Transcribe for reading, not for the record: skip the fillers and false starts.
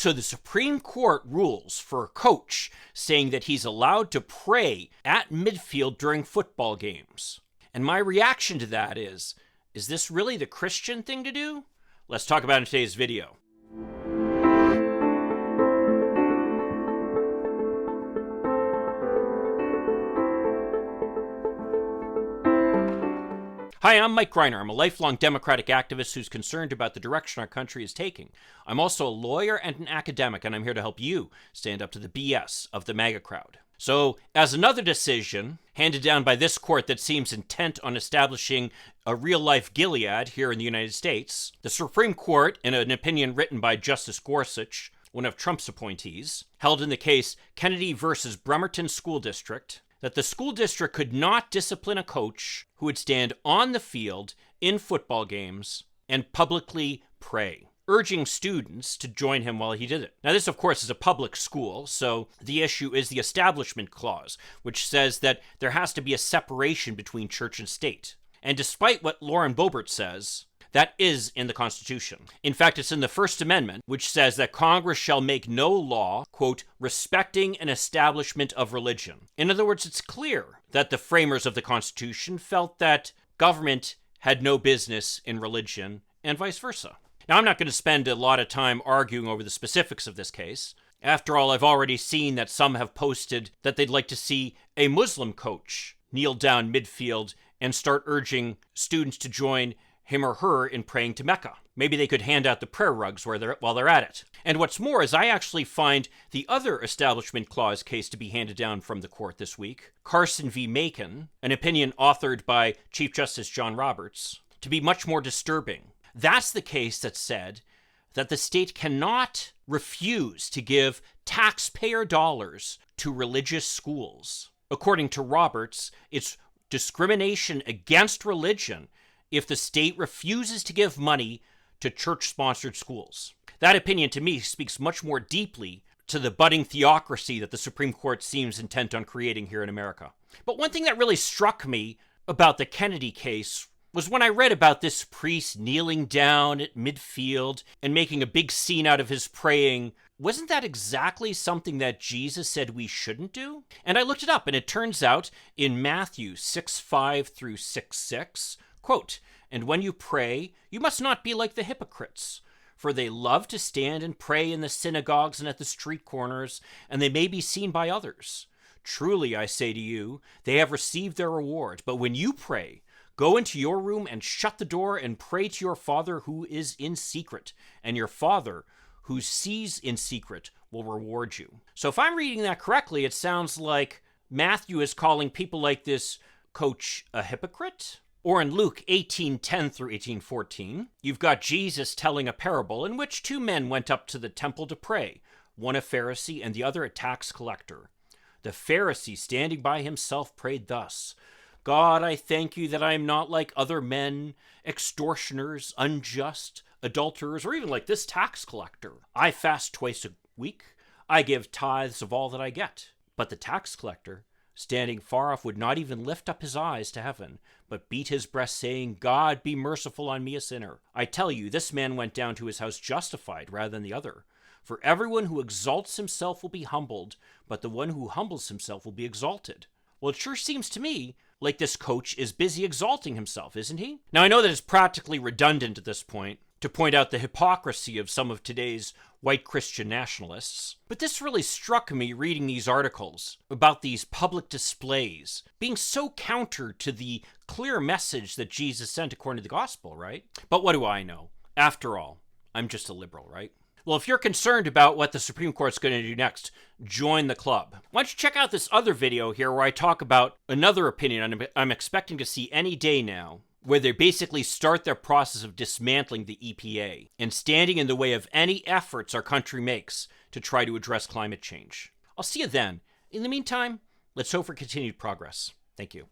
So the Supreme Court rules for a coach saying that he's allowed to pray at midfield during football games. And my reaction to that is this really the Christian thing to do? Let's talk about it in today's video. Hi, I'm Mike Greiner. I'm a lifelong Democratic activist who's concerned about the direction our country is taking. I'm also a lawyer and an academic, and I'm here to help you stand up to the BS of the MAGA crowd. So, as another decision handed down by this court that seems intent on establishing a real-life Gilead here in the United States, the Supreme Court, in an opinion written by Justice Gorsuch, one of Trump's appointees, held in the case Kennedy versus Bremerton School District, that the school district could not discipline a coach who would stand on the field in football games and publicly pray, urging students to join him while he did it. Now, this, of course, is a public school, so the issue is the Establishment Clause, which says that there has to be a separation between church and state. And despite what Lauren Boebert says, that is in the Constitution. In fact, it's in the First Amendment, which says that Congress shall make no law, quote, respecting an establishment of religion. In other words, it's clear that the framers of the Constitution felt that government had no business in religion and vice versa. Now, I'm not going to spend a lot of time arguing over the specifics of this case. After all, I've already seen that some have posted that they'd like to see a Muslim coach kneel down midfield and start urging students to join him or her in praying to Mecca. Maybe they could hand out the prayer rugs while they're at it. And what's more is I actually find the other Establishment Clause case to be handed down from the court this week, Carson v. Macon, an opinion authored by Chief Justice John Roberts, to be much more disturbing. That's the case that said that the state cannot refuse to give taxpayer dollars to religious schools. According to Roberts, it's discrimination against religion if the state refuses to give money to church-sponsored schools. That opinion, to me, speaks much more deeply to the budding theocracy that the Supreme Court seems intent on creating here in America. But one thing that really struck me about the Kennedy case was when I read about this priest kneeling down at midfield and making a big scene out of his praying. Wasn't that exactly something that Jesus said we shouldn't do? And I looked it up, and it turns out in Matthew 6:5 through 6:6, quote, "And when you pray, you must not be like the hypocrites, for they love to stand and pray in the synagogues and at the street corners, and they may be seen by others. Truly, I say to you, they have received their reward. But when you pray, go into your room and shut the door and pray to your Father who is in secret, and your Father who sees in secret will reward you." So if I'm reading that correctly, it sounds like Matthew is calling people like this coach a hypocrite? Or in Luke 18:10 through 18:14, you've got Jesus telling a parable in which two men went up to the temple to pray, one a Pharisee and the other a tax collector. The Pharisee, standing by himself, prayed thus, "God, I thank you that I am not like other men, extortioners, unjust, adulterers, or even like this tax collector. I fast twice a week. I give tithes of all that I get." But the tax collector, standing far off, would not even lift up his eyes to heaven, but beat his breast, saying, "God, be merciful on me, a sinner." I tell you, this man went down to his house justified rather than the other. For everyone who exalts himself will be humbled, but the one who humbles himself will be exalted. Well, it sure seems to me like this coach is busy exalting himself, isn't he? Now, I know that it's practically redundant at this point to point out the hypocrisy of some of today's white Christian nationalists, but this really struck me reading these articles about these public displays being so counter to the clear message that Jesus sent according to the gospel, right? But what do I know? After all, I'm just a liberal, right? Well, if you're concerned about what the Supreme Court's going to do next, join the club. Why don't you check out this other video here where I talk about another opinion I'm expecting to see any day now, where they basically start their process of dismantling the EPA and standing in the way of any efforts our country makes to try to address climate change. I'll see you then. In the meantime, let's hope for continued progress. Thank you.